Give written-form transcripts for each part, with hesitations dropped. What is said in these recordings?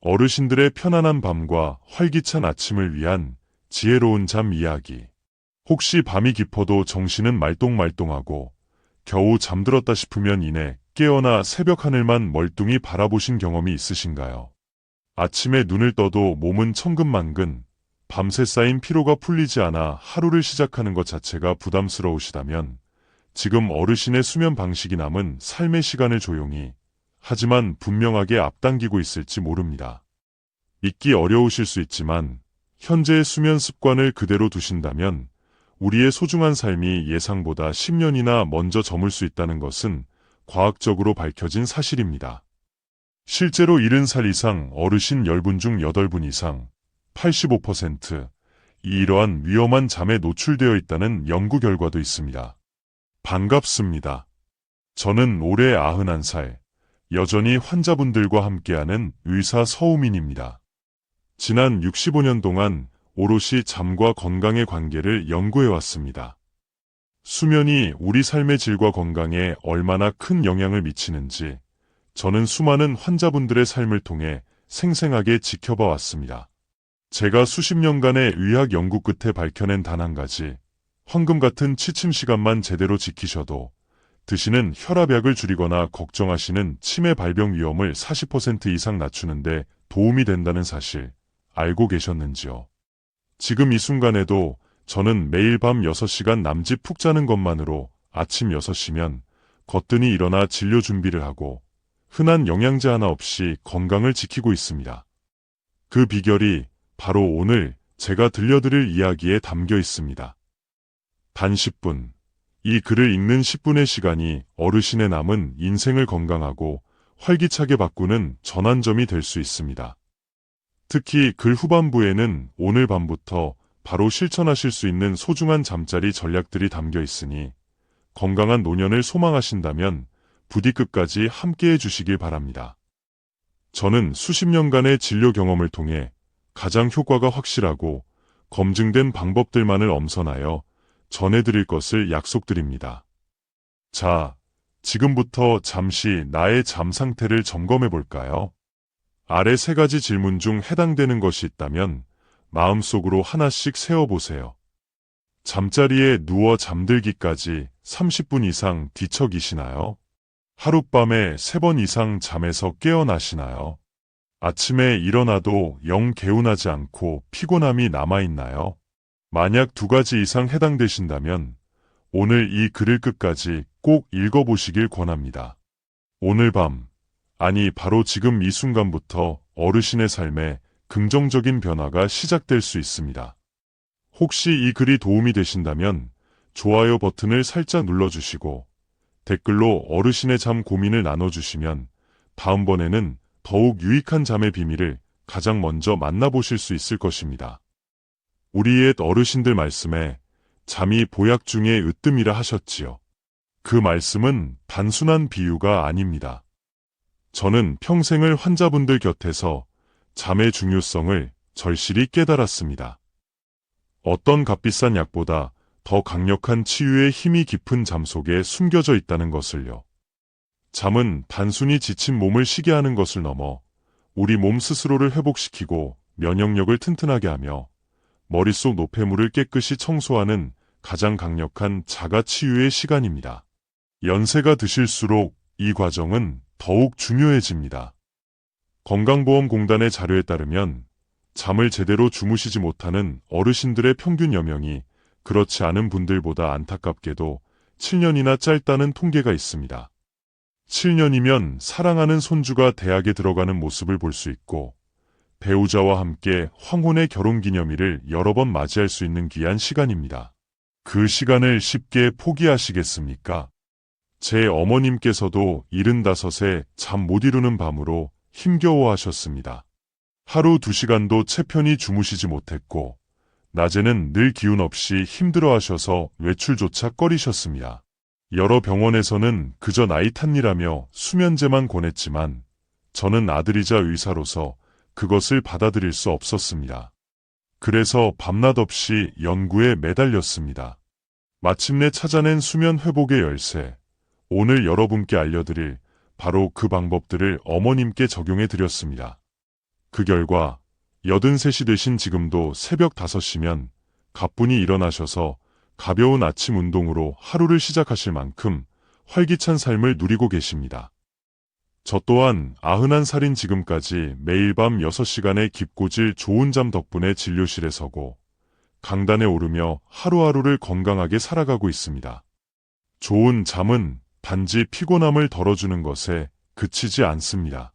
어르신들의 편안한 밤과 활기찬 아침을 위한 지혜로운 잠 이야기. 혹시 밤이 깊어도 정신은 말똥말똥하고 겨우 잠들었다 싶으면 이내 깨어나 새벽 하늘만 멀뚱히 바라보신 경험이 있으신가요? 아침에 눈을 떠도 몸은 천근만근, 밤새 쌓인 피로가 풀리지 않아 하루를 시작하는 것 자체가 부담스러우시다면 지금 어르신의 수면 방식이 남은 삶의 시간을 조용히 하지만 분명하게 앞당기고 있을지 모릅니다. 믿기 어려우실 수 있지만 현재의 수면 습관을 그대로 두신다면 우리의 소중한 삶이 예상보다 10년이나 먼저 저물 수 있다는 것은 과학적으로 밝혀진 사실입니다. 실제로 70살 이상 어르신 10분 중 8분 이상, 85%이 이러한 위험한 잠에 노출되어 있다는 연구 결과도 있습니다. 반갑습니다. 저는 올해 91살, 여전히 환자분들과 함께하는 의사 서우민입니다. 지난 65년 동안 오롯이 잠과 건강의 관계를 연구해왔습니다. 수면이 우리 삶의 질과 건강에 얼마나 큰 영향을 미치는지 저는 수많은 환자분들의 삶을 통해 생생하게 지켜봐 왔습니다. 제가 수십 년간의 의학 연구 끝에 밝혀낸 단 한 가지, 황금 같은 취침 시간만 제대로 지키셔도 드시는 혈압약을 줄이거나 걱정하시는 치매 발병 위험을 40% 이상 낮추는데 도움이 된다는 사실 알고 계셨는지요? 지금 이 순간에도 저는 매일 밤 6시간 남짓 푹 자는 것만으로 아침 6시면 거뜬히 일어나 진료 준비를 하고 흔한 영양제 하나 없이 건강을 지키고 있습니다. 그 비결이 바로 오늘 제가 들려드릴 이야기에 담겨 있습니다. 단 10분. 이 글을 읽는 10분의 시간이 어르신의 남은 인생을 건강하고 활기차게 바꾸는 전환점이 될 수 있습니다. 특히 글 후반부에는 오늘 밤부터 바로 실천하실 수 있는 소중한 잠자리 전략들이 담겨 있으니 건강한 노년을 소망하신다면 부디 끝까지 함께해 주시길 바랍니다. 저는 수십 년간의 진료 경험을 통해 가장 효과가 확실하고 검증된 방법들만을 엄선하여 전해드릴 것을 약속드립니다. 자, 지금부터 잠시 나의 잠 상태를 점검해 볼까요? 아래 3가지 질문 중 해당되는 것이 있다면 마음속으로 하나씩 세어보세요. 잠자리에 누워 잠들기까지 30분 이상 뒤척이시나요? 하룻밤에 3번 이상 잠에서 깨어나시나요? 아침에 일어나도 영 개운하지 않고 피곤함이 남아있나요? 만약 2가지 이상 해당되신다면 오늘 이 글을 끝까지 꼭 읽어보시길 권합니다. 오늘 밤, 아니 바로 지금 이 순간부터 어르신의 삶에 긍정적인 변화가 시작될 수 있습니다. 혹시 이 글이 도움이 되신다면 좋아요 버튼을 살짝 눌러주시고 댓글로 어르신의 잠 고민을 나눠주시면 다음번에는 더욱 유익한 잠의 비밀을 가장 먼저 만나보실 수 있을 것입니다. 우리 옛 어르신들 말씀에 잠이 보약 중에 으뜸이라 하셨지요. 그 말씀은 단순한 비유가 아닙니다. 저는 평생을 환자분들 곁에서 잠의 중요성을 절실히 깨달았습니다. 어떤 값비싼 약보다 더 강력한 치유의 힘이 깊은 잠 속에 숨겨져 있다는 것을요. 잠은 단순히 지친 몸을 쉬게 하는 것을 넘어 우리 몸 스스로를 회복시키고 면역력을 튼튼하게 하며 머릿속 노폐물을 깨끗이 청소하는 가장 강력한 자가치유의 시간입니다. 연세가 드실수록 이 과정은 더욱 중요해집니다. 건강보험공단의 자료에 따르면 잠을 제대로 주무시지 못하는 어르신들의 평균 여명이 그렇지 않은 분들보다 안타깝게도 7년이나 짧다는 통계가 있습니다. 7년이면 사랑하는 손주가 대학에 들어가는 모습을 볼 수 있고 배우자와 함께 황혼의 결혼기념일을 여러 번 맞이할 수 있는 귀한 시간입니다. 그 시간을 쉽게 포기하시겠습니까? 제 어머님께서도 75세 잠 못 이루는 밤으로 힘겨워하셨습니다. 하루 2시간도 채 편히 주무시지 못했고 낮에는 늘 기운 없이 힘들어하셔서 외출조차 꺼리셨습니다. 여러 병원에서는 그저 나이 탓이라며 수면제만 권했지만 저는 아들이자 의사로서 그것을 받아들일 수 없었습니다. 그래서 밤낮 없이 연구에 매달렸습니다. 마침내 찾아낸 수면 회복의 열쇠, 오늘 여러분께 알려드릴 바로 그 방법들을 어머님께 적용해 드렸습니다. 그 결과 83이 되신 지금도 새벽 5시면 가뿐히 일어나셔서 가벼운 아침 운동으로 하루를 시작하실 만큼 활기찬 삶을 누리고 계십니다. 저 또한 91살인 지금까지 매일 밤 6시간의 깊고 질 좋은 잠 덕분에 진료실에 서고 강단에 오르며 하루하루를 건강하게 살아가고 있습니다. 좋은 잠은 단지 피곤함을 덜어주는 것에 그치지 않습니다.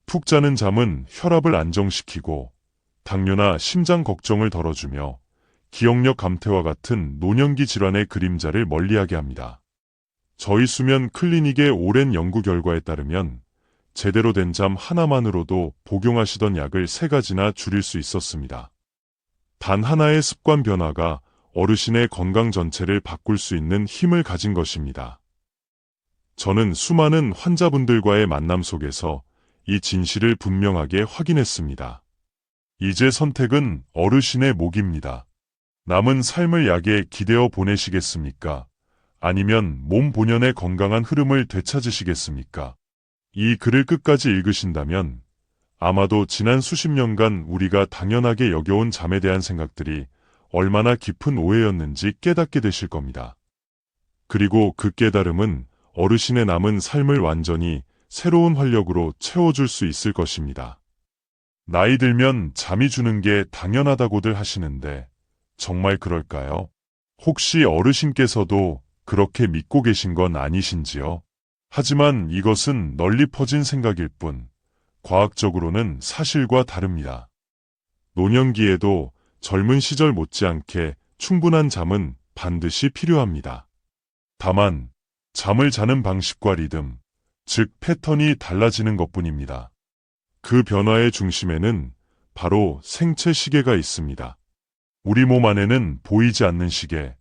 푹 자는 잠은 혈압을 안정시키고 당뇨나 심장 걱정을 덜어주며 기억력 감퇴와 같은 노년기 질환의 그림자를 멀리하게 합니다. 저희 수면 클리닉의 오랜 연구 결과에 따르면 제대로 된 잠 하나만으로도 복용하시던 약을 3가지나 줄일 수 있었습니다. 단 하나의 습관 변화가 어르신의 건강 전체를 바꿀 수 있는 힘을 가진 것입니다. 저는 수많은 환자분들과의 만남 속에서 이 진실을 분명하게 확인했습니다. 이제 선택은 어르신의 몫입니다. 남은 삶을 약에 기대어 보내시겠습니까? 아니면 몸 본연의 건강한 흐름을 되찾으시겠습니까? 이 글을 끝까지 읽으신다면 아마도 지난 수십 년간 우리가 당연하게 여겨온 잠에 대한 생각들이 얼마나 깊은 오해였는지 깨닫게 되실 겁니다. 그리고 그 깨달음은 어르신의 남은 삶을 완전히 새로운 활력으로 채워줄 수 있을 것입니다. 나이 들면 잠이 주는 게 당연하다고들 하시는데 정말 그럴까요? 혹시 어르신께서도 그렇게 믿고 계신 건 아니신지요? 하지만 이것은 널리 퍼진 생각일 뿐 과학적으로는 사실과 다릅니다. 노년기에도 젊은 시절 못지않게 충분한 잠은 반드시 필요합니다. 다만 잠을 자는 방식과 리듬, 즉 패턴이 달라지는 것뿐입니다. 그 변화의 중심에는 바로 생체 시계가 있습니다. 우리 몸 안에는 보이지 않는 시계,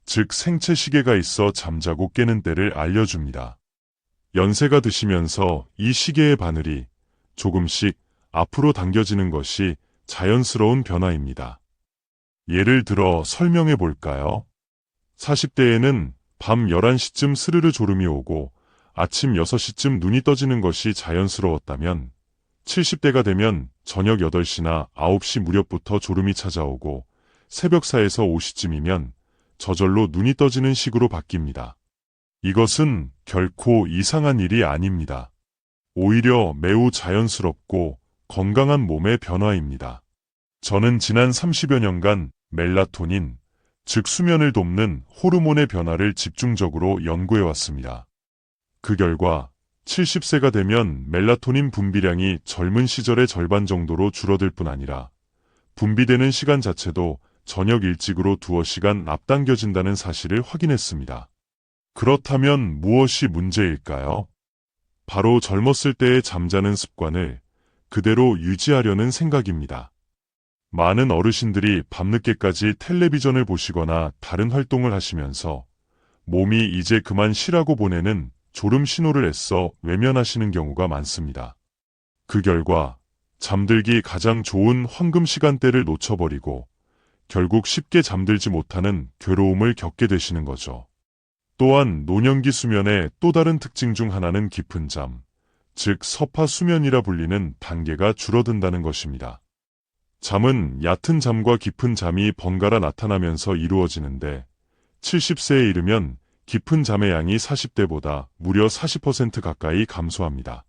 즉 생체 시계가 있어 잠자고 깨는 때를 알려줍니다. 연세가 드시면서 이 시계의 바늘이 조금씩 앞으로 당겨지는 것이 자연스러운 변화입니다. 예를 들어 설명해 볼까요? 40대에는 밤 11시쯤 스르르 졸음이 오고 아침 6시쯤 눈이 떠지는 것이 자연스러웠다면 70대가 되면 저녁 8시나 9시 무렵부터 졸음이 찾아오고 새벽 4에서 5시쯤이면 저절로 눈이 떠지는 식으로 바뀝니다. 이것은 결코 이상한 일이 아닙니다. 오히려 매우 자연스럽고 건강한 몸의 변화입니다. 저는 지난 30여 년간 멜라토닌, 즉 수면을 돕는 호르몬의 변화를 집중적으로 연구해왔습니다. 그 결과 70세가 되면 멜라토닌 분비량이 젊은 시절의 절반 정도로 줄어들 뿐 아니라 분비되는 시간 자체도 저녁 일찍으로 두어 시간 앞당겨진다는 사실을 확인했습니다. 그렇다면 무엇이 문제일까요? 바로 젊었을 때의 잠자는 습관을 그대로 유지하려는 생각입니다. 많은 어르신들이 밤늦게까지 텔레비전을 보시거나 다른 활동을 하시면서 몸이 이제 그만 쉬라고 보내는 졸음 신호를 애써 외면하시는 경우가 많습니다. 그 결과 잠들기 가장 좋은 황금 시간대를 놓쳐버리고 결국 쉽게 잠들지 못하는 괴로움을 겪게 되시는 거죠. 또한 노년기 수면의 또 다른 특징 중 하나는 깊은 잠, 즉 서파 수면이라 불리는 단계가 줄어든다는 것입니다. 잠은 얕은 잠과 깊은 잠이 번갈아 나타나면서 이루어지는데 70세에 이르면 깊은 잠의 양이 40대보다 무려 40% 가까이 감소합니다.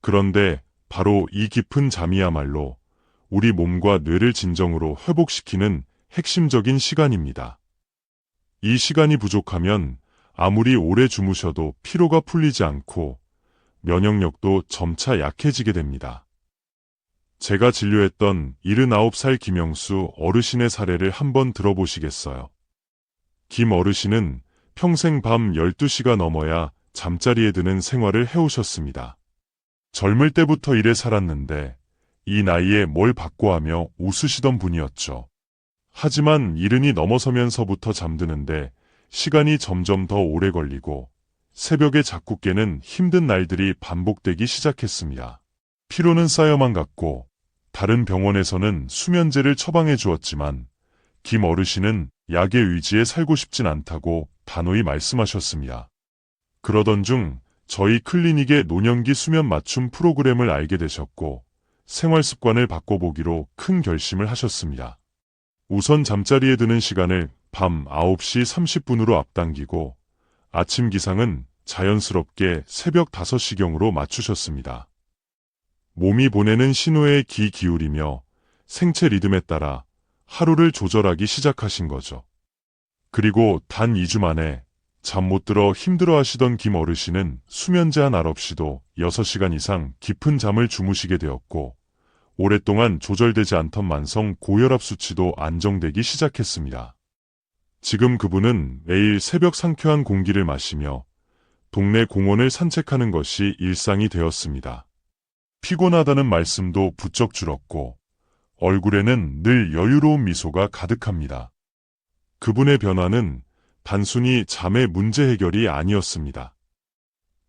그런데 바로 이 깊은 잠이야말로 우리 몸과 뇌를 진정으로 회복시키는 핵심적인 시간입니다. 이 시간이 부족하면 아무리 오래 주무셔도 피로가 풀리지 않고 면역력도 점차 약해지게 됩니다. 제가 진료했던 79살 김영수 어르신의 사례를 한번 들어보시겠어요? 김 어르신은 평생 밤 12시가 넘어야 잠자리에 드는 생활을 해오셨습니다. 젊을 때부터 이래 살았는데 이 나이에 뭘 바꿔 하며 웃으시던 분이었죠. 하지만 70이 넘어서면서부터 잠드는데 시간이 점점 더 오래 걸리고 새벽에 자꾸 깨는 힘든 날들이 반복되기 시작했습니다. 피로는 쌓여만 갔고 다른 병원에서는 수면제를 처방해 주었지만 김 어르신은 약에 의지해 살고 싶진 않다고 단호히 말씀하셨습니다. 그러던 중 저희 클리닉의 노년기 수면 맞춤 프로그램을 알게 되셨고 생활 습관을 바꿔보기로 큰 결심을 하셨습니다. 우선 잠자리에 드는 시간을 밤 9시 30분으로 앞당기고 아침 기상은 자연스럽게 새벽 5시경으로 맞추셨습니다. 몸이 보내는 신호에 귀 기울이며 생체 리듬에 따라 하루를 조절하기 시작하신 거죠. 그리고 단 2주 만에 잠 못 들어 힘들어 하시던 김 어르신은 수면 제한 알 없이도 6시간 이상 깊은 잠을 주무시게 되었고, 오랫동안 조절되지 않던 만성 고혈압 수치도 안정되기 시작했습니다. 지금 그분은 매일 새벽 상쾌한 공기를 마시며 동네 공원을 산책하는 것이 일상이 되었습니다. 피곤하다는 말씀도 부쩍 줄었고 얼굴에는 늘 여유로운 미소가 가득합니다. 그분의 변화는 단순히 잠의 문제 해결이 아니었습니다.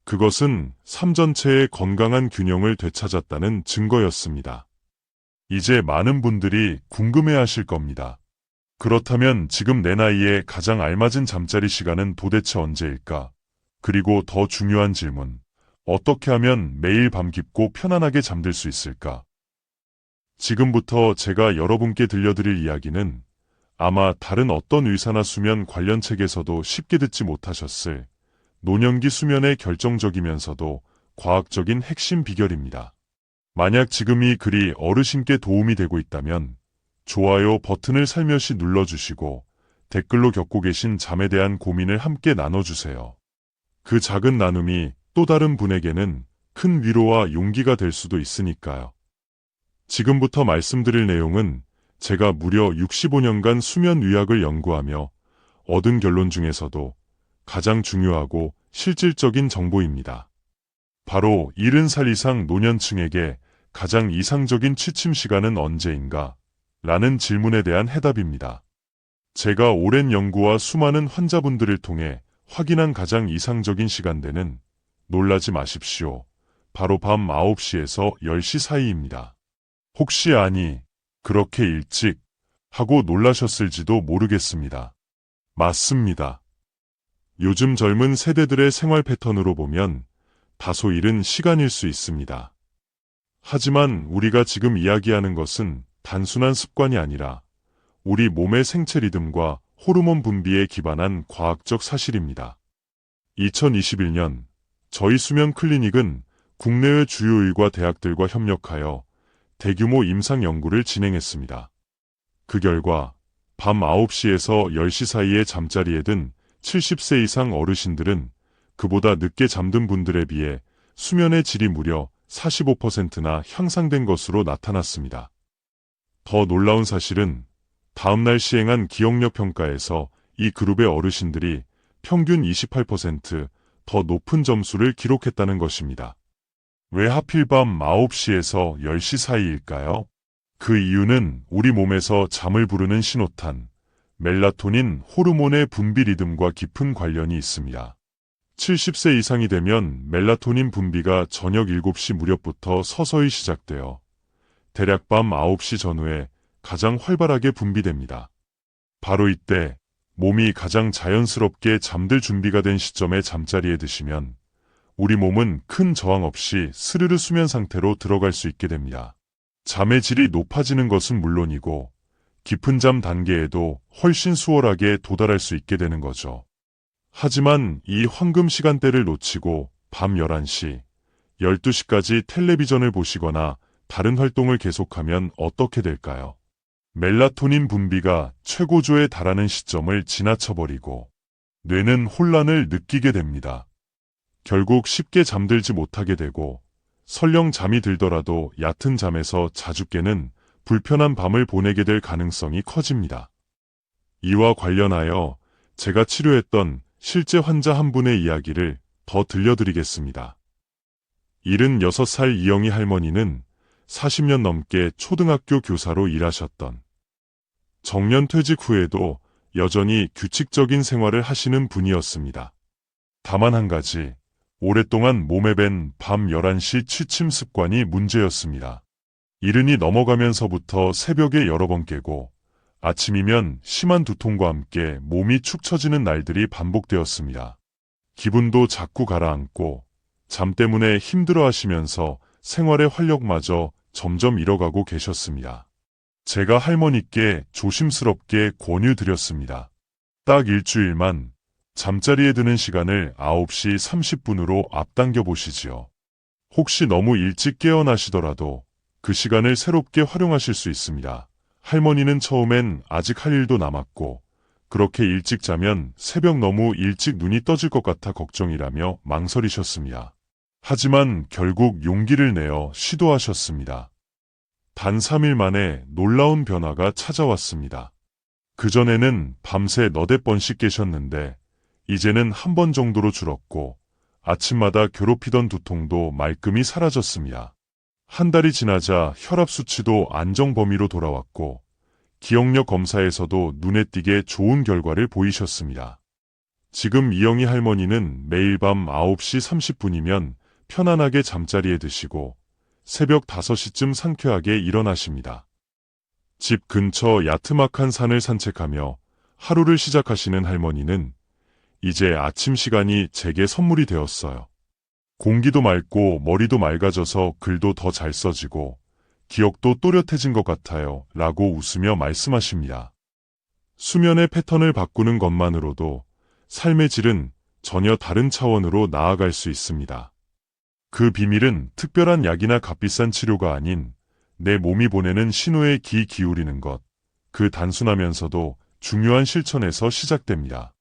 그것은 삶 전체의 건강한 균형을 되찾았다는 증거였습니다. 이제 많은 분들이 궁금해하실 겁니다. 그렇다면 지금 내 나이에 가장 알맞은 잠자리 시간은 도대체 언제일까? 그리고 더 중요한 질문, 어떻게 하면 매일 밤 깊고 편안하게 잠들 수 있을까? 지금부터 제가 여러분께 들려드릴 이야기는 아마 다른 어떤 의사나 수면 관련 책에서도 쉽게 듣지 못하셨을 노년기 수면의 결정적이면서도 과학적인 핵심 비결입니다. 만약 지금 이 글이 어르신께 도움이 되고 있다면 좋아요 버튼을 살며시 눌러주시고 댓글로 겪고 계신 잠에 대한 고민을 함께 나눠주세요. 그 작은 나눔이 또 다른 분에게는 큰 위로와 용기가 될 수도 있으니까요. 지금부터 말씀드릴 내용은 제가 무려 65년간 수면 의학을 연구하며 얻은 결론 중에서도 가장 중요하고 실질적인 정보입니다. 바로 70살 이상 노년층에게 가장 이상적인 취침 시간은 언제인가? 라는 질문에 대한 해답입니다. 제가 오랜 연구와 수많은 환자분들을 통해 확인한 가장 이상적인 시간대는 놀라지 마십시오. 바로 밤 9시에서 10시 사이입니다. 혹시 아니, 그렇게 일찍 하고 놀라셨을지도 모르겠습니다. 맞습니다. 요즘 젊은 세대들의 생활 패턴으로 보면 다소 이른 시간일 수 있습니다. 하지만 우리가 지금 이야기하는 것은 단순한 습관이 아니라 우리 몸의 생체 리듬과 호르몬 분비에 기반한 과학적 사실입니다. 2021년 저희 수면 클리닉은 국내외 주요 의과 대학들과 협력하여 대규모 임상 연구를 진행했습니다. 그 결과 밤 9시에서 10시 사이에 잠자리에 든 70세 이상 어르신들은 그보다 늦게 잠든 분들에 비해 수면의 질이 무려 45%나 향상된 것으로 나타났습니다. 더 놀라운 사실은 다음날 시행한 기억력 평가에서 이 그룹의 어르신들이 평균 28% 더 높은 점수를 기록했다는 것입니다. 왜 하필 밤 9시에서 10시 사이일까요? 그 이유는 우리 몸에서 잠을 부르는 신호탄, 멜라토닌 호르몬의 분비 리듬과 깊은 관련이 있습니다. 70세 이상이 되면 멜라토닌 분비가 저녁 7시 무렵부터 서서히 시작되어 대략 밤 9시 전후에 가장 활발하게 분비됩니다. 바로 이때 몸이 가장 자연스럽게 잠들 준비가 된 시점에 잠자리에 드시면 우리 몸은 큰 저항 없이 스르르 수면 상태로 들어갈 수 있게 됩니다. 잠의 질이 높아지는 것은 물론이고 깊은 잠 단계에도 훨씬 수월하게 도달할 수 있게 되는 거죠. 하지만 이 황금 시간대를 놓치고 밤 11시, 12시까지 텔레비전을 보시거나 다른 활동을 계속하면 어떻게 될까요? 멜라토닌 분비가 최고조에 달하는 시점을 지나쳐버리고 뇌는 혼란을 느끼게 됩니다. 결국 쉽게 잠들지 못하게 되고 설령 잠이 들더라도 얕은 잠에서 자주 깨는 불편한 밤을 보내게 될 가능성이 커집니다. 이와 관련하여 제가 치료했던 실제 환자 한 분의 이야기를 더 들려드리겠습니다. 76살 이영희 할머니는 40년 넘게 초등학교 교사로 일하셨던 정년 퇴직 후에도 여전히 규칙적인 생활을 하시는 분이었습니다. 다만 한 가지, 오랫동안 몸에 밴 밤 11시 취침 습관이 문제였습니다. 이른이 넘어가면서부터 새벽에 여러 번 깨고 아침이면 심한 두통과 함께 몸이 축 처지는 날들이 반복되었습니다. 기분도 자꾸 가라앉고 잠 때문에 힘들어하시면서 생활의 활력마저 점점 잃어가고 계셨습니다. 제가 할머니께 조심스럽게 권유드렸습니다. 딱 일주일만 잠자리에 드는 시간을 9시 30분으로 앞당겨 보시지요. 혹시 너무 일찍 깨어나시더라도 그 시간을 새롭게 활용하실 수 있습니다. 할머니는 처음엔 아직 할 일도 남았고 그렇게 일찍 자면 새벽 너무 일찍 눈이 떠질 것 같아 걱정이라며 망설이셨습니다. 하지만 결국 용기를 내어 시도하셨습니다. 단 3일 만에 놀라운 변화가 찾아왔습니다. 그전에는 밤새 너댓 번씩 깨셨는데 이제는 한 번 정도로 줄었고 아침마다 괴롭히던 두통도 말끔히 사라졌습니다. 한 달이 지나자 혈압 수치도 안정 범위로 돌아왔고 기억력 검사에서도 눈에 띄게 좋은 결과를 보이셨습니다. 지금 이영희 할머니는 매일 밤 9시 30분이면 편안하게 잠자리에 드시고 새벽 5시쯤 상쾌하게 일어나십니다. 집 근처 야트막한 산을 산책하며 하루를 시작하시는 할머니는 이제 아침 시간이 제게 선물이 되었어요. 공기도 맑고 머리도 맑아져서 글도 더 잘 써지고 기억도 또렷해진 것 같아요. 라고 웃으며 말씀하십니다. 수면의 패턴을 바꾸는 것만으로도 삶의 질은 전혀 다른 차원으로 나아갈 수 있습니다. 그 비밀은 특별한 약이나 값비싼 치료가 아닌 내 몸이 보내는 신호에 귀 기울이는 것, 그 단순하면서도 중요한 실천에서 시작됩니다.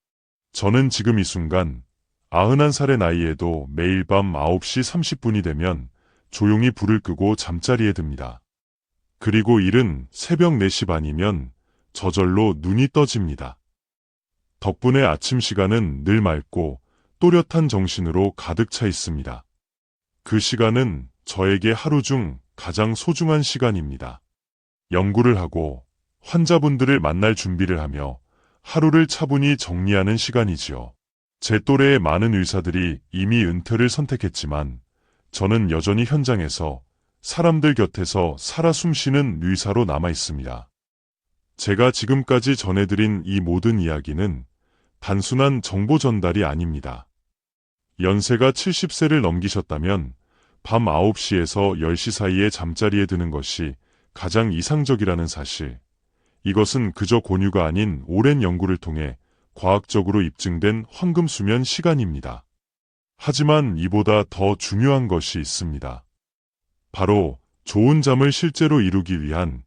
저는 지금 이 순간 91살의 나이에도 매일 밤 9시 30분이 되면 조용히 불을 끄고 잠자리에 듭니다. 그리고 일은 새벽 4시 반이면 저절로 눈이 떠집니다. 덕분에 아침 시간은 늘 맑고 또렷한 정신으로 가득 차 있습니다. 그 시간은 저에게 하루 중 가장 소중한 시간입니다. 연구를 하고 환자분들을 만날 준비를 하며 하루를 차분히 정리하는 시간이지요. 제 또래의 많은 의사들이 이미 은퇴를 선택했지만 저는 여전히 현장에서 사람들 곁에서 살아 숨쉬는 의사로 남아 있습니다. 제가 지금까지 전해드린 이 모든 이야기는 단순한 정보 전달이 아닙니다. 연세가 70세를 넘기셨다면 밤 9시에서 10시 사이에 잠자리에 드는 것이 가장 이상적이라는 사실. 이것은 그저 권유가 아닌 오랜 연구를 통해 과학적으로 입증된 황금 수면 시간입니다. 하지만 이보다 더 중요한 것이 있습니다. 바로 좋은 잠을 실제로 이루기 위한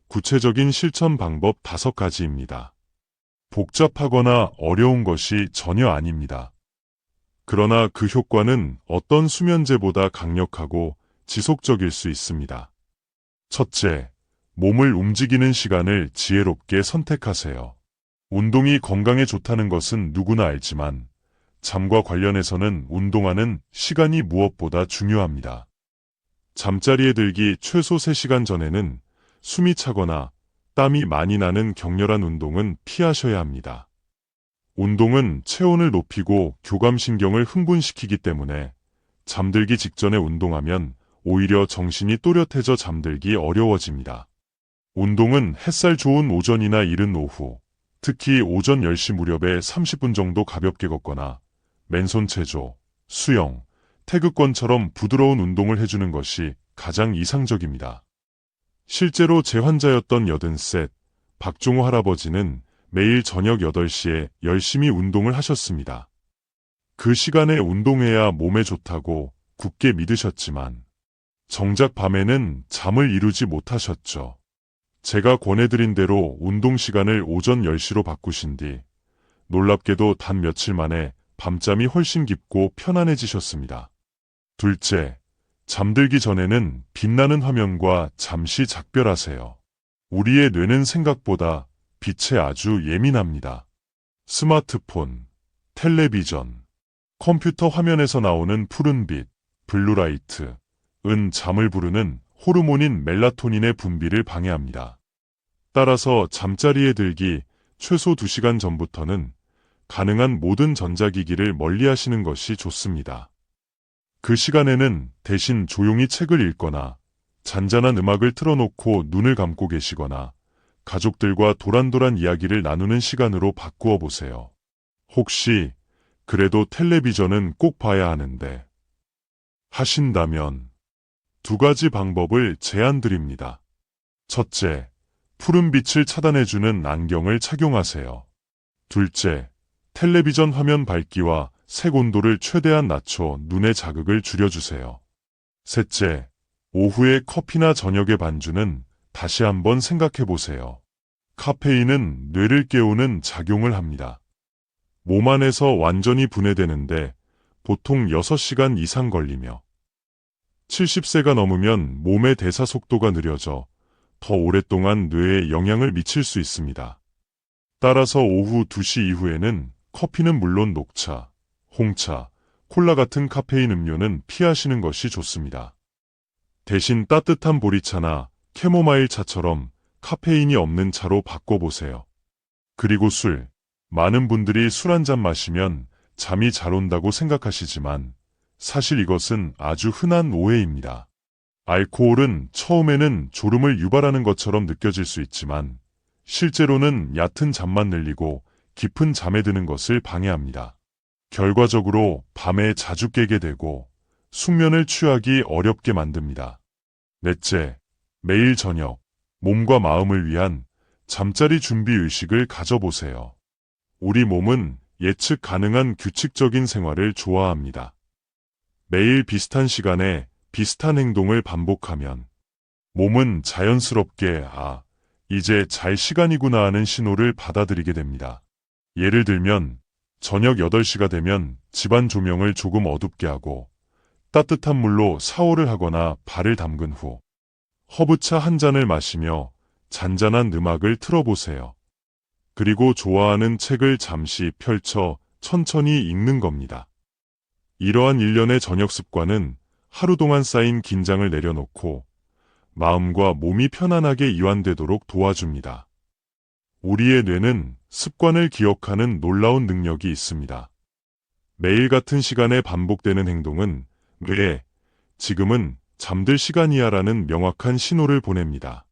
구체적인 실천 방법 5가지입니다. 복잡하거나 어려운 것이 전혀 아닙니다. 그러나 그 효과는 어떤 수면제보다 강력하고 지속적일 수 있습니다. 첫째, 몸을 움직이는 시간을 지혜롭게 선택하세요. 운동이 건강에 좋다는 것은 누구나 알지만 잠과 관련해서는 운동하는 시간이 무엇보다 중요합니다. 잠자리에 들기 최소 3시간 전에는 숨이 차거나 땀이 많이 나는 격렬한 운동은 피하셔야 합니다. 운동은 체온을 높이고 교감신경을 흥분시키기 때문에 잠들기 직전에 운동하면 오히려 정신이 또렷해져 잠들기 어려워집니다. 운동은 햇살 좋은 오전이나 이른 오후, 특히 오전 10시 무렵에 30분 정도 가볍게 걷거나 맨손 체조, 수영, 태극권처럼 부드러운 운동을 해주는 것이 가장 이상적입니다. 실제로 제 환자였던 80세 박종호 할아버지는 매일 저녁 8시에 열심히 운동을 하셨습니다. 그 시간에 운동해야 몸에 좋다고 굳게 믿으셨지만 정작 밤에는 잠을 이루지 못하셨죠. 제가 권해드린 대로 운동 시간을 오전 10시로 바꾸신 뒤 놀랍게도 단 며칠 만에 밤잠이 훨씬 깊고 편안해지셨습니다. 둘째, 잠들기 전에는 빛나는 화면과 잠시 작별하세요. 우리의 뇌는 생각보다 빛에 아주 예민합니다. 스마트폰, 텔레비전, 컴퓨터 화면에서 나오는 푸른빛, 블루라이트, 은 잠을 부르는 호르몬인 멜라토닌의 분비를 방해합니다. 따라서 잠자리에 들기 최소 2시간 전부터는 가능한 모든 전자기기를 멀리하시는 것이 좋습니다. 그 시간에는 대신 조용히 책을 읽거나 잔잔한 음악을 틀어놓고 눈을 감고 계시거나 가족들과 도란도란 이야기를 나누는 시간으로 바꾸어 보세요. 혹시 그래도 텔레비전은 꼭 봐야 하는데 하신다면 두 가지 방법을 제안드립니다. 첫째, 푸른 빛을 차단해주는 안경을 착용하세요. 둘째, 텔레비전 화면 밝기와 색 온도를 최대한 낮춰 눈의 자극을 줄여주세요. 셋째, 오후에 커피나 저녁에 반주는 다시 한번 생각해보세요. 카페인은 뇌를 깨우는 작용을 합니다. 몸 안에서 완전히 분해되는데 보통 6시간 이상 걸리며 70세가 넘으면 몸의 대사 속도가 느려져 더 오랫동안 뇌에 영향을 미칠 수 있습니다. 따라서 오후 2시 이후에는 커피는 물론 녹차, 홍차, 콜라 같은 카페인 음료는 피하시는 것이 좋습니다. 대신 따뜻한 보리차나 캐모마일 차처럼 카페인이 없는 차로 바꿔보세요. 그리고 술. 많은 분들이 술 한 잔 마시면 잠이 잘 온다고 생각하시지만 사실 이것은 아주 흔한 오해입니다. 알코올은 처음에는 졸음을 유발하는 것처럼 느껴질 수 있지만 실제로는 얕은 잠만 늘리고 깊은 잠에 드는 것을 방해합니다. 결과적으로 밤에 자주 깨게 되고 숙면을 취하기 어렵게 만듭니다. 넷째, 매일 저녁 몸과 마음을 위한 잠자리 준비 의식을 가져보세요. 우리 몸은 예측 가능한 규칙적인 생활을 좋아합니다. 매일 비슷한 시간에 비슷한 행동을 반복하면 몸은 자연스럽게 이제 잘 시간이구나 하는 신호를 받아들이게 됩니다. 예를 들면 저녁 8시가 되면 집안 조명을 조금 어둡게 하고 따뜻한 물로 샤워를 하거나 발을 담근 후 허브차 한 잔을 마시며 잔잔한 음악을 틀어보세요. 그리고 좋아하는 책을 잠시 펼쳐 천천히 읽는 겁니다. 이러한 일련의 저녁 습관은 하루 동안 쌓인 긴장을 내려놓고 마음과 몸이 편안하게 이완되도록 도와줍니다. 우리의 뇌는 습관을 기억하는 놀라운 능력이 있습니다. 매일 같은 시간에 반복되는 행동은 뇌에 지금은 잠들 시간이야라는 명확한 신호를 보냅니다.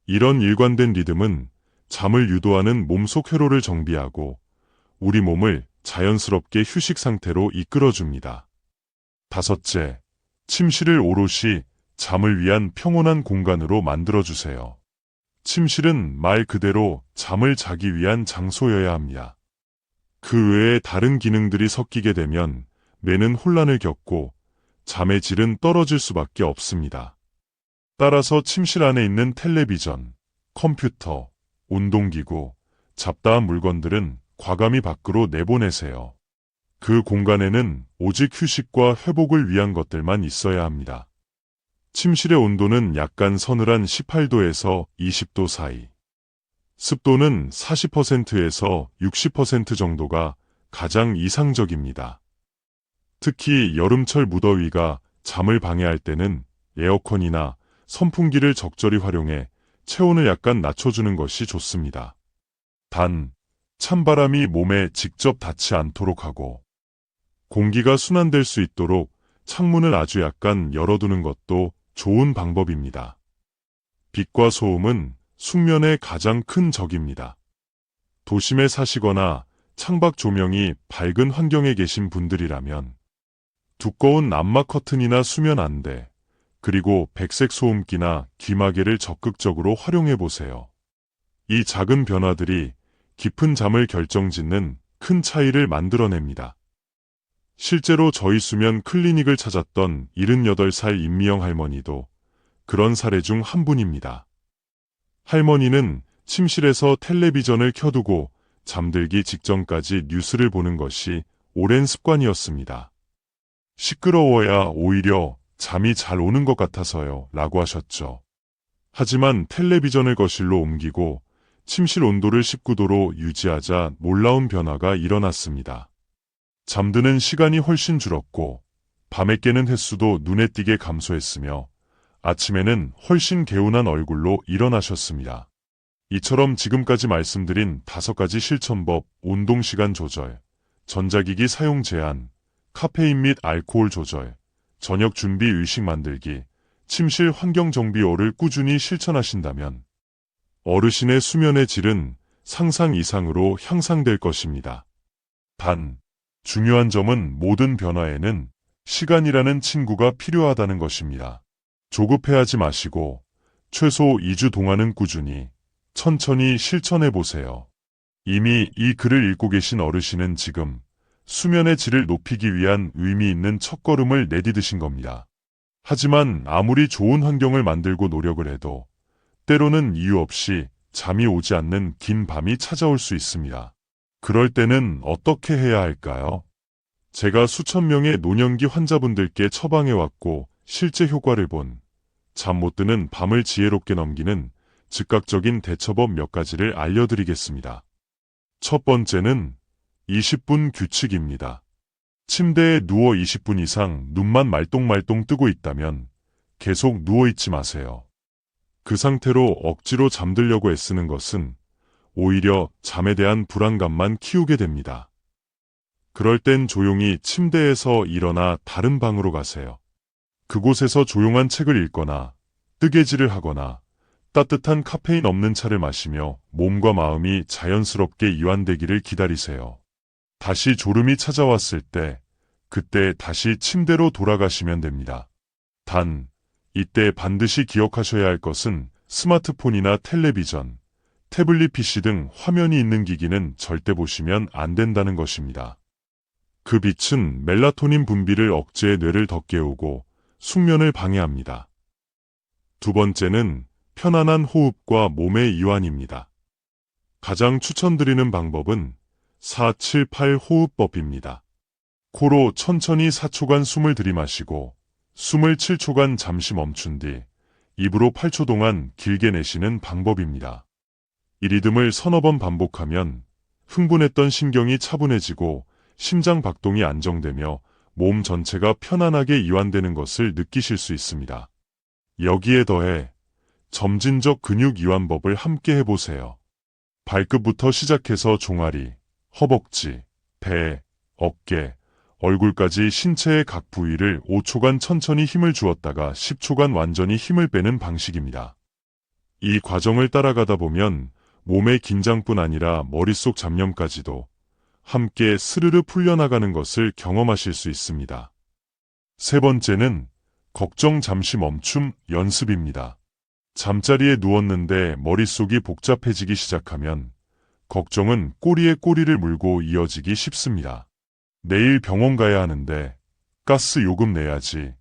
이런 일관된 리듬은 잠을 유도하는 몸속 회로를 정비하고 우리 몸을 자연스럽게 휴식 상태로 이끌어줍니다. 다섯째, 침실을 오롯이 잠을 위한 평온한 공간으로 만들어주세요. 침실은 말 그대로 잠을 자기 위한 장소여야 합니다. 그 외에 다른 기능들이 섞이게 되면 뇌는 혼란을 겪고 잠의 질은 떨어질 수밖에 없습니다. 따라서 침실 안에 있는 텔레비전, 컴퓨터, 운동기구, 잡다한 물건들은 과감히 밖으로 내보내세요. 그 공간에는 오직 휴식과 회복을 위한 것들만 있어야 합니다. 침실의 온도는 약간 서늘한 18도에서 20도 사이. 습도는 40%에서 60% 정도가 가장 이상적입니다. 특히 여름철 무더위가 잠을 방해할 때는 에어컨이나 선풍기를 적절히 활용해 체온을 약간 낮춰주는 것이 좋습니다. 단, 찬바람이 몸에 직접 닿지 않도록 하고 공기가 순환될 수 있도록 창문을 아주 약간 열어두는 것도 좋은 방법입니다. 빛과 소음은 숙면의 가장 큰 적입니다. 도심에 사시거나 창밖 조명이 밝은 환경에 계신 분들이라면 두꺼운 암막 커튼이나 수면 안대, 그리고 백색 소음기나 귀마개를 적극적으로 활용해 보세요. 이 작은 변화들이 깊은 잠을 결정짓는 큰 차이를 만들어냅니다. 실제로 저희 수면 클리닉을 찾았던 78살 임미영 할머니도 그런 사례 중 한 분입니다. 할머니는 침실에서 텔레비전을 켜두고 잠들기 직전까지 뉴스를 보는 것이 오랜 습관이었습니다. 시끄러워야 오히려 잠이 잘 오는 것 같아서요 라고 하셨죠. 하지만 텔레비전을 거실로 옮기고 침실 온도를 19도로 유지하자 놀라운 변화가 일어났습니다. 잠드는 시간이 훨씬 줄었고 밤에 깨는 횟수도 눈에 띄게 감소했으며 아침에는 훨씬 개운한 얼굴로 일어나셨습니다. 이처럼 지금까지 말씀드린 5가지 실천법, 운동시간 조절, 전자기기 사용 제한, 카페인 및 알코올 조절, 저녁 준비 의식 만들기, 침실 환경 정비를 꾸준히 실천하신다면 어르신의 수면의 질은 상상 이상으로 향상될 것입니다. 단, 중요한 점은 모든 변화에는 시간이라는 친구가 필요하다는 것입니다. 조급해하지 마시고 최소 2주 동안은 꾸준히 천천히 실천해 보세요. 이미 이 글을 읽고 계신 어르신은 지금 수면의 질을 높이기 위한 의미 있는 첫걸음을 내디디신 겁니다. 하지만 아무리 좋은 환경을 만들고 노력을 해도 때로는 이유 없이 잠이 오지 않는 긴 밤이 찾아올 수 있습니다. 그럴 때는 어떻게 해야 할까요? 제가 수천 명의 노년기 환자분들께 처방해왔고 실제 효과를 본 잠 못 드는 밤을 지혜롭게 넘기는 즉각적인 대처법 몇 가지를 알려드리겠습니다. 첫 번째는 20분 규칙입니다. 침대에 누워 20분 이상 눈만 말똥말똥 뜨고 있다면 계속 누워있지 마세요. 그 상태로 억지로 잠들려고 애쓰는 것은 오히려 잠에 대한 불안감만 키우게 됩니다. 그럴 땐 조용히 침대에서 일어나 다른 방으로 가세요. 그곳에서 조용한 책을 읽거나 뜨개질을 하거나 따뜻한 카페인 없는 차를 마시며 몸과 마음이 자연스럽게 이완되기를 기다리세요. 다시 졸음이 찾아왔을 때 그때 다시 침대로 돌아가시면 됩니다. 단, 이때 반드시 기억하셔야 할 것은 스마트폰이나 텔레비전, 태블릿 PC 등 화면이 있는 기기는 절대 보시면 안 된다는 것입니다. 그 빛은 멜라토닌 분비를 억제해 뇌를 더 깨우고 숙면을 방해합니다. 두 번째는 편안한 호흡과 몸의 이완입니다. 가장 추천드리는 방법은 478 호흡법입니다. 코로 천천히 4초간 숨을 들이마시고 숨을 7초간 잠시 멈춘 뒤 입으로 8초 동안 길게 내쉬는 방법입니다. 이 리듬을 서너 번 반복하면 흥분했던 신경이 차분해지고 심장 박동이 안정되며 몸 전체가 편안하게 이완되는 것을 느끼실 수 있습니다. 여기에 더해 점진적 근육 이완법을 함께 해보세요. 발끝부터 시작해서 종아리, 허벅지, 배, 어깨, 얼굴까지 신체의 각 부위를 5초간 천천히 힘을 주었다가 10초간 완전히 힘을 빼는 방식입니다. 이 과정을 따라가다 보면 몸의 긴장뿐 아니라 머릿속 잡념까지도 함께 스르르 풀려나가는 것을 경험하실 수 있습니다. 세 번째는 걱정 잠시 멈춤 연습입니다. 잠자리에 누웠는데 머릿속이 복잡해지기 시작하면 걱정은 꼬리에 꼬리를 물고 이어지기 쉽습니다. 내일 병원 가야 하는데 가스 요금 내야지.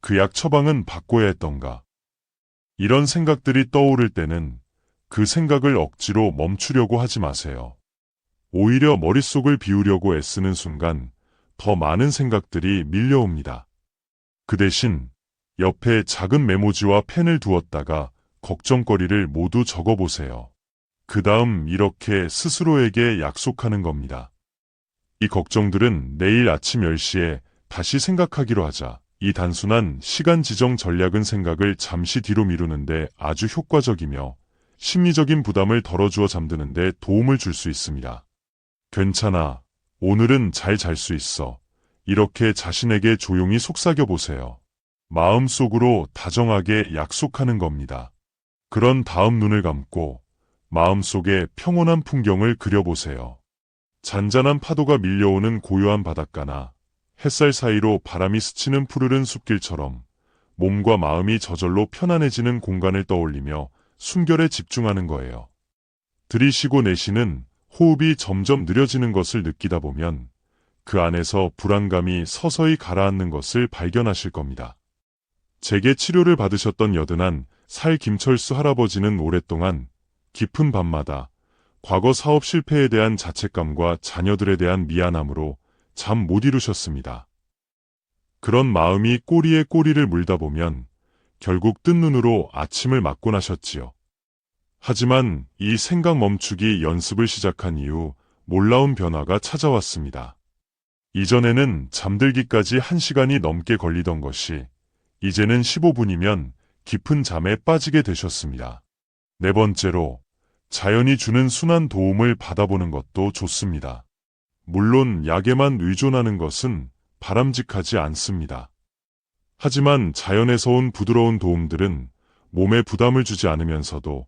그 약 처방은 바꿔야 했던가. 이런 생각들이 떠오를 때는 그 생각을 억지로 멈추려고 하지 마세요. 오히려 머릿속을 비우려고 애쓰는 순간 더 많은 생각들이 밀려옵니다. 그 대신 옆에 작은 메모지와 펜을 두었다가 걱정거리를 모두 적어보세요. 그 다음 이렇게 스스로에게 약속하는 겁니다. 이 걱정들은 내일 아침 10시에 다시 생각하기로 하자. 이 단순한 시간 지정 전략은 생각을 잠시 뒤로 미루는데 아주 효과적이며 심리적인 부담을 덜어주어 잠드는데 도움을 줄 수 있습니다. 괜찮아. 오늘은 잘 잘 수 있어. 이렇게 자신에게 조용히 속삭여 보세요. 마음속으로 다정하게 약속하는 겁니다. 그런 다음 눈을 감고 마음속에 평온한 풍경을 그려보세요. 잔잔한 파도가 밀려오는 고요한 바닷가나 햇살 사이로 바람이 스치는 푸르른 숲길처럼 몸과 마음이 저절로 편안해지는 공간을 떠올리며 숨결에 집중하는 거예요. 들이쉬고 내쉬는 호흡이 점점 느려지는 것을 느끼다 보면 그 안에서 불안감이 서서히 가라앉는 것을 발견하실 겁니다. 재계 치료를 받으셨던 여든한 살 김철수 할아버지는 오랫동안 깊은 밤마다 과거 사업 실패에 대한 자책감과 자녀들에 대한 미안함으로 잠 못 이루셨습니다. 그런 마음이 꼬리에 꼬리를 물다 보면 결국 뜬 눈으로 아침을 맞고 나셨지요. 하지만 이 생각 멈추기 연습을 시작한 이후 놀라운 변화가 찾아왔습니다. 이전에는 잠들기까지 1시간이 넘게 걸리던 것이 이제는 15분이면 깊은 잠에 빠지게 되셨습니다. 네 번째로 자연이 주는 순한 도움을 받아보는 것도 좋습니다. 물론 약에만 의존하는 것은 바람직하지 않습니다. 하지만 자연에서 온 부드러운 도움들은 몸에 부담을 주지 않으면서도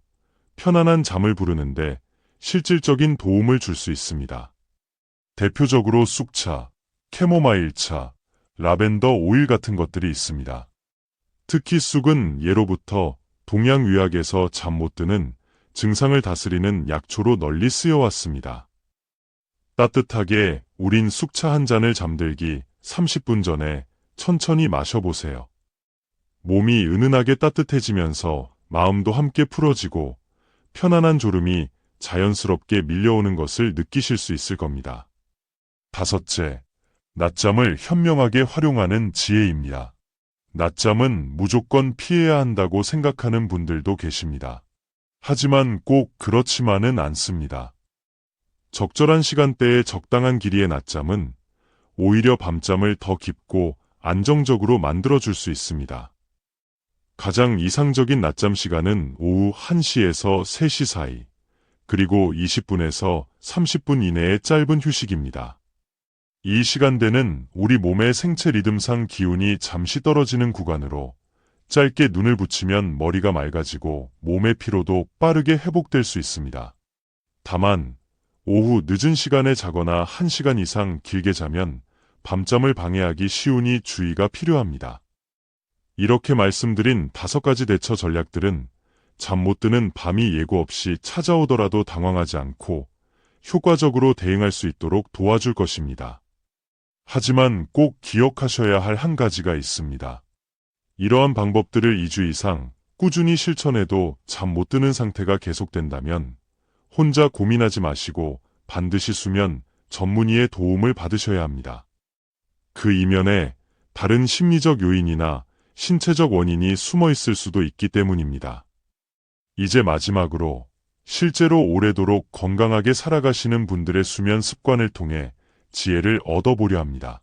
편안한 잠을 부르는데 실질적인 도움을 줄 수 있습니다. 대표적으로 쑥차, 캐모마일차, 라벤더 오일 같은 것들이 있습니다. 특히 쑥은 예로부터 동양의학에서 잠 못 드는 증상을 다스리는 약초로 널리 쓰여왔습니다. 따뜻하게 우린 쑥차 한 잔을 잠들기 30분 전에 천천히 마셔보세요. 몸이 은은하게 따뜻해지면서 마음도 함께 풀어지고 편안한 졸음이 자연스럽게 밀려오는 것을 느끼실 수 있을 겁니다. 다섯째, 낮잠을 현명하게 활용하는 지혜입니다. 낮잠은 무조건 피해야 한다고 생각하는 분들도 계십니다. 하지만 꼭 그렇지만은 않습니다. 적절한 시간대에 적당한 길이의 낮잠은 오히려 밤잠을 더 깊고 안정적으로 만들어줄 수 있습니다. 가장 이상적인 낮잠 시간은 오후 1시에서 3시 사이, 그리고 20분에서 30분 이내의 짧은 휴식입니다. 이 시간대는 우리 몸의 생체 리듬상 기운이 잠시 떨어지는 구간으로 짧게 눈을 붙이면 머리가 맑아지고 몸의 피로도 빠르게 회복될 수 있습니다. 다만 오후 늦은 시간에 자거나 1시간 이상 길게 자면 밤잠을 방해하기 쉬우니 주의가 필요합니다. 이렇게 말씀드린 5가지 대처 전략들은 잠 못 드는 밤이 예고 없이 찾아오더라도 당황하지 않고 효과적으로 대응할 수 있도록 도와줄 것입니다. 하지만 꼭 기억하셔야 할 한 가지가 있습니다. 이러한 방법들을 2주 이상 꾸준히 실천해도 잠 못 드는 상태가 계속된다면 혼자 고민하지 마시고 반드시 수면 전문의의 도움을 받으셔야 합니다. 그 이면에 다른 심리적 요인이나 신체적 원인이 숨어 있을 수도 있기 때문입니다. 이제 마지막으로 실제로 오래도록 건강하게 살아가시는 분들의 수면 습관을 통해 지혜를 얻어보려 합니다.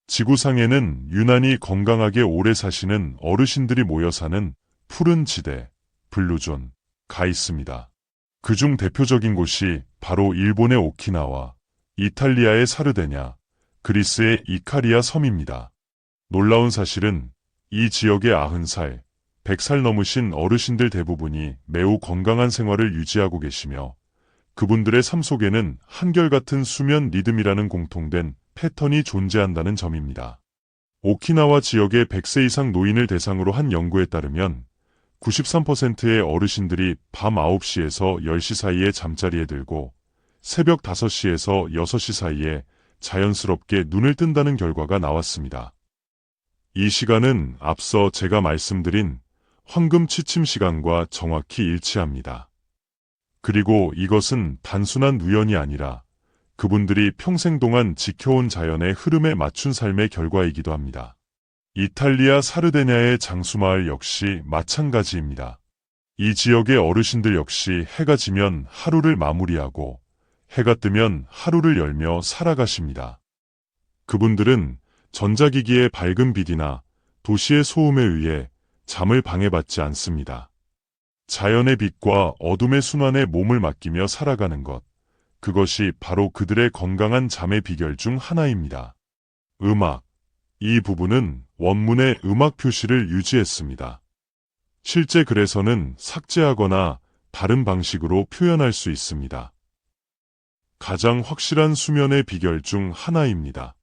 지구상에는 유난히 건강하게 오래 사시는 어르신들이 모여 사는 푸른 지대, 블루존가 있습니다. 그중 대표적인 곳이 바로 일본의 오키나와, 이탈리아의 사르데냐, 그리스의 이카리아 섬입니다. 놀라운 사실은 이 지역의 90살, 100살 넘으신 어르신들 대부분이 매우 건강한 생활을 유지하고 계시며 그분들의 삶 속에는 한결같은 수면 리듬이라는 공통된 패턴이 존재한다는 점입니다. 오키나와 지역의 100세 이상 노인을 대상으로 한 연구에 따르면 93%의 어르신들이 밤 9시에서 10시 사이에 잠자리에 들고 새벽 5시에서 6시 사이에 자연스럽게 눈을 뜬다는 결과가 나왔습니다. 이 시간은 앞서 제가 말씀드린 황금 취침 시간과 정확히 일치합니다. 그리고 이것은 단순한 우연이 아니라 그분들이 평생 동안 지켜온 자연의 흐름에 맞춘 삶의 결과이기도 합니다. 이탈리아 사르데냐의 장수마을 역시 마찬가지입니다. 이 지역의 어르신들 역시 해가 지면 하루를 마무리하고 해가 뜨면 하루를 열며 살아가십니다. 그분들은 전자기기의 밝은 빛이나 도시의 소음에 의해 잠을 방해받지 않습니다. 자연의 빛과 어둠의 순환에 몸을 맡기며 살아가는 것, 그것이 바로 그들의 건강한 잠의 비결 중 하나입니다. 음악. 이 부분은 원문의 음악 표시를 유지했습니다. 실제 글에서는 삭제하거나 다른 방식으로 표현할 수 있습니다. 가장 확실한 수면의 비결 중 하나입니다.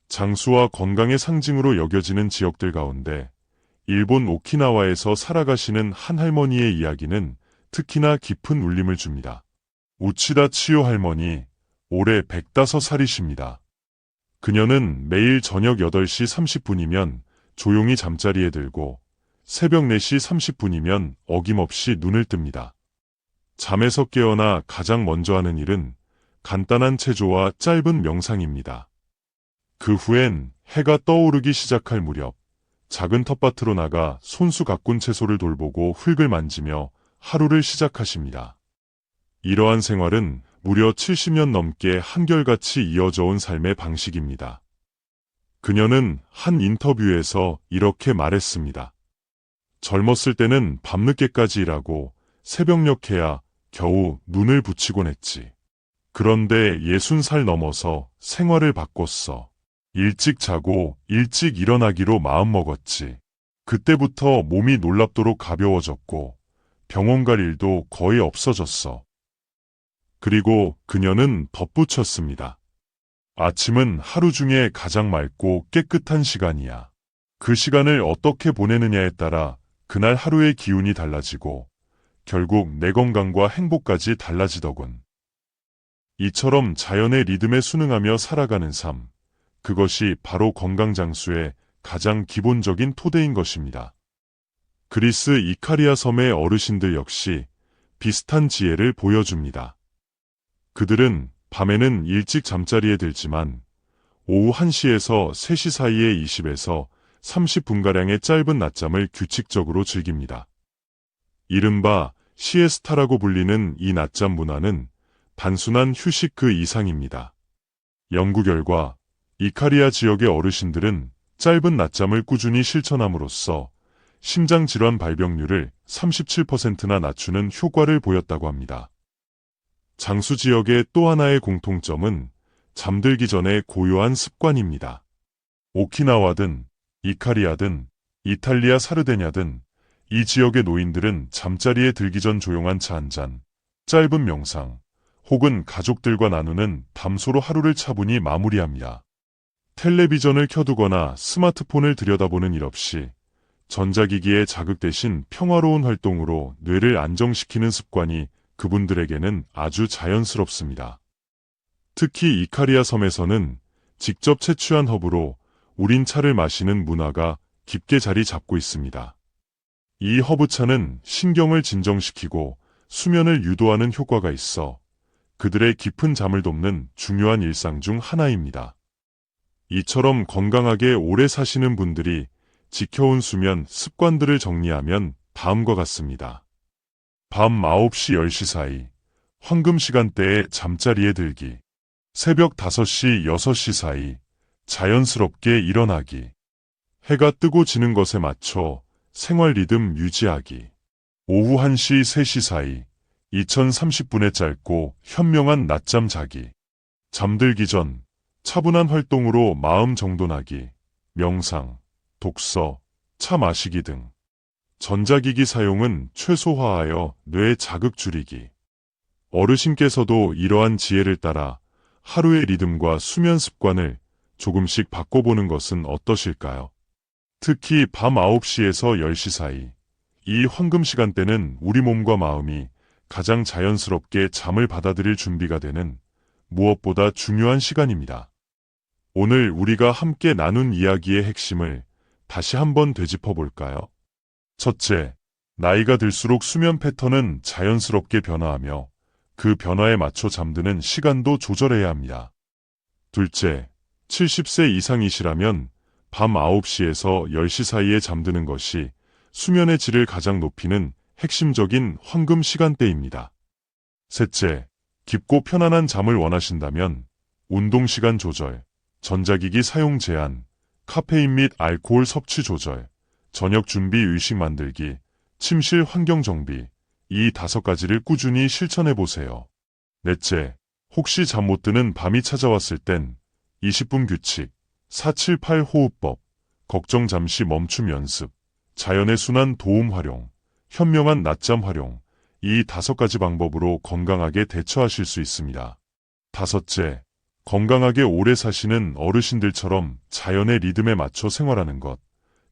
장수와 건강의 상징으로 여겨지는 지역들 가운데 일본 오키나와에서 살아가시는 한 할머니의 이야기는 특히나 깊은 울림을 줍니다. 우치다 치요 할머니, 올해 105살이십니다. 그녀는 매일 저녁 8시 30분이면 조용히 잠자리에 들고 새벽 4시 30분이면 어김없이 눈을 뜹니다. 잠에서 깨어나 가장 먼저 하는 일은 간단한 체조와 짧은 명상입니다. 그 후엔 해가 떠오르기 시작할 무렵 작은 텃밭으로 나가 손수 가꾼 채소를 돌보고 흙을 만지며 하루를 시작하십니다. 이러한 생활은 무려 70년 넘게 한결같이 이어져 온 삶의 방식입니다. 그녀는 한 인터뷰에서 이렇게 말했습니다. 젊었을 때는 밤늦게까지 일하고 새벽녘에야 겨우 눈을 붙이곤 했지. 그런데 60살 넘어서 생활을 바꿨어. 일찍 자고 일찍 일어나기로 마음먹었지. 그때부터 몸이 놀랍도록 가벼워졌고 병원 갈 일도 거의 없어졌어. 그리고 그녀는 덧붙였습니다. 아침은 하루 중에 가장 맑고 깨끗한 시간이야. 그 시간을 어떻게 보내느냐에 따라 그날 하루의 기운이 달라지고 결국 내 건강과 행복까지 달라지더군. 이처럼 자연의 리듬에 순응하며 살아가는 삶, 그것이 바로 건강장수의 가장 기본적인 토대인 것입니다. 그리스 이카리아 섬의 어르신들 역시 비슷한 지혜를 보여줍니다. 그들은 밤에는 일찍 잠자리에 들지만 오후 1시에서 3시 사이에 20에서 30분가량의 짧은 낮잠을 규칙적으로 즐깁니다. 이른바 시에스타라고 불리는 이 낮잠 문화는 단순한 휴식 그 이상입니다. 연구 결과 이카리아 지역의 어르신들은 짧은 낮잠을 꾸준히 실천함으로써 심장질환 발병률을 37%나 낮추는 효과를 보였다고 합니다. 장수 지역의 또 하나의 공통점은 잠들기 전에 고요한 습관입니다. 오키나와든 이카리아든 이탈리아 사르데냐든 이 지역의 노인들은 잠자리에 들기 전 조용한 차 한 잔, 짧은 명상, 혹은 가족들과 나누는 담소로 하루를 차분히 마무리합니다. 텔레비전을 켜두거나 스마트폰을 들여다보는 일 없이 전자기기의 자극 대신 평화로운 활동으로 뇌를 안정시키는 습관이 그분들에게는 아주 자연스럽습니다. 특히 이카리아 섬에서는 직접 채취한 허브로 우린 차를 마시는 문화가 깊게 자리 잡고 있습니다. 이 허브차는 신경을 진정시키고 수면을 유도하는 효과가 있어 그들의 깊은 잠을 돕는 중요한 일상 중 하나입니다. 이처럼 건강하게 오래 사시는 분들이 지켜온 수면 습관들을 정리하면 다음과 같습니다. 밤 9시 10시 사이 황금 시간대에 잠자리에 들기. 새벽 5시 6시 사이 자연스럽게 일어나기. 해가 뜨고 지는 것에 맞춰 생활 리듬 유지하기. 오후 1시 3시 사이 2030분의 짧고 현명한 낮잠 자기. 잠들기 전 차분한 활동으로 마음 정돈하기. 명상, 독서, 차 마시기 등. 전자기기 사용은 최소화하여 뇌 자극 줄이기. 어르신께서도 이러한 지혜를 따라 하루의 리듬과 수면 습관을 조금씩 바꿔보는 것은 어떠실까요? 특히 밤 9시에서 10시 사이, 이 황금 시간대는 우리 몸과 마음이 가장 자연스럽게 잠을 받아들일 준비가 되는 무엇보다 중요한 시간입니다. 오늘 우리가 함께 나눈 이야기의 핵심을 다시 한번 되짚어 볼까요? 첫째, 나이가 들수록 수면 패턴은 자연스럽게 변화하며 그 변화에 맞춰 잠드는 시간도 조절해야 합니다. 둘째, 70세 이상이시라면 밤 9시에서 10시 사이에 잠드는 것이 수면의 질을 가장 높이는 핵심적인 황금 시간대입니다. 셋째, 깊고 편안한 잠을 원하신다면 운동 시간 조절, 전자기기 사용 제한, 카페인 및 알코올 섭취 조절, 저녁 준비 의식 만들기, 침실 환경 정비, 이 5가지를 꾸준히 실천해보세요. 넷째, 혹시 잠 못 드는 밤이 찾아왔을 땐 20분 규칙, 478 호흡법, 걱정 잠시 멈춤 연습, 자연의 순환 도움 활용, 현명한 낮잠 활용, 이 5가지 방법으로 건강하게 대처하실 수 있습니다. 다섯째, 건강하게 오래 사시는 어르신들처럼 자연의 리듬에 맞춰 생활하는 것.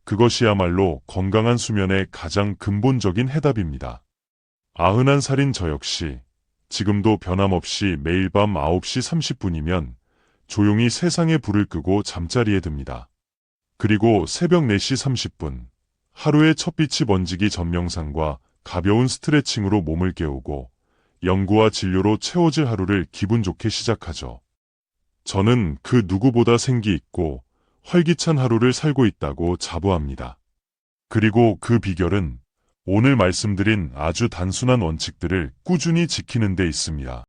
그것이야말로 건강한 수면의 가장 근본적인 해답입니다. 91살인 저 역시 지금도 변함없이 매일 밤 9시 30분이면 조용히 세상의 불을 끄고 잠자리에 듭니다. 그리고 새벽 4시 30분, 하루의 첫 빛이 번지기 전 명상과 가벼운 스트레칭으로 몸을 깨우고 연구와 진료로 채워질 하루를 기분 좋게 시작하죠. 저는 그 누구보다 생기 있고 활기찬 하루를 살고 있다고 자부합니다. 그리고 그 비결은 오늘 말씀드린 아주 단순한 원칙들을 꾸준히 지키는 데 있습니다.